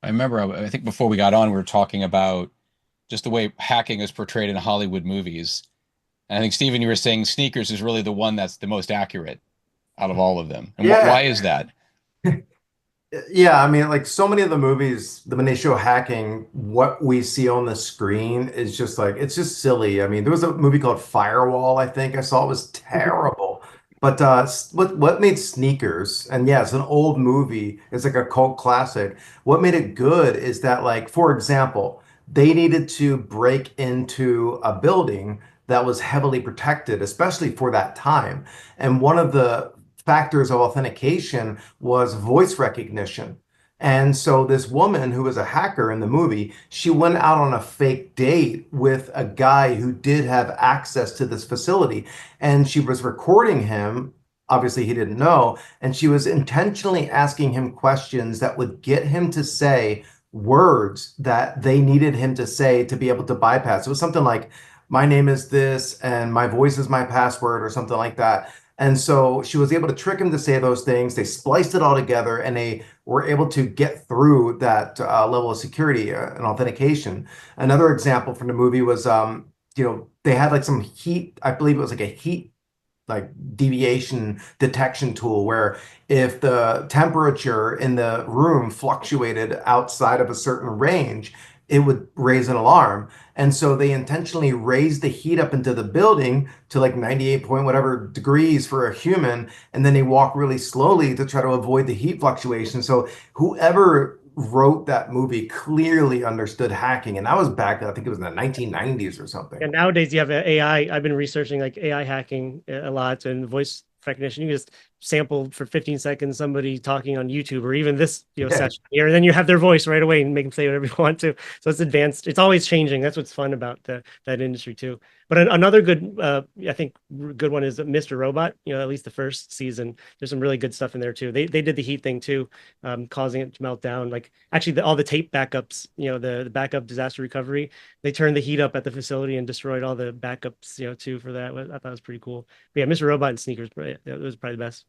I remember, I think before we got on, we were talking about just the way hacking is portrayed in Hollywood movies. And I think, Steven, you were saying sneakers is really the one that's the most accurate out of all of them. And why Yeah. is that? Yeah, I mean, like so many of the movies, when they show hacking, what we see on the screen is just like it's just silly. I mean, there was a movie called Firewall, I think I saw. It was terrible. But what made Sneakers, and yeah, it's an old movie, it's like a cult classic. What made it good is that, like, for example, they needed to break into a building that was heavily protected, especially for that time. And one of the factors of authentication was voice recognition. And so this woman who was a hacker in the movie, she went out on a fake date with a guy who did have access to this facility. And she was recording him. Obviously, he didn't know. And she was intentionally asking him questions that would get him to say words that they needed him to say to be able to bypass. It was something like, my name is this, and my voice is my password, or something like that. And so she was able to trick him to say those things. They spliced it all together and they were able to get through that level of security and authentication. Another example from the movie was, they had like some heat, I believe it was like a heat like deviation detection tool where if the temperature in the room fluctuated outside of a certain range, it would raise an alarm. And so they intentionally raised the heat up into the building to like 98 point whatever degrees for a human, and then they walk really slowly to try to avoid the heat fluctuation. So whoever wrote that movie clearly understood hacking, and that was back, I think it was in the 1990s or something. And nowadays you have AI. I've been researching like AI hacking a lot and voice recognition. You can just sample for 15 seconds somebody talking on YouTube or even this, Yeah. session here, and then you have their voice right away and make them say whatever you want to. So it's advanced. It's always changing. That's what's fun about that industry too. But another good, I think, good one is Mr. Robot. At least the first season, there's some really good stuff in there too. They did the heat thing too, causing it to melt down. Like actually, all the tape backups, the backup disaster recovery, they turned the heat up at the facility and destroyed all the backups, too, for that. I thought it was pretty cool. But yeah, Mr. Robot and Sneakers, it was probably the best.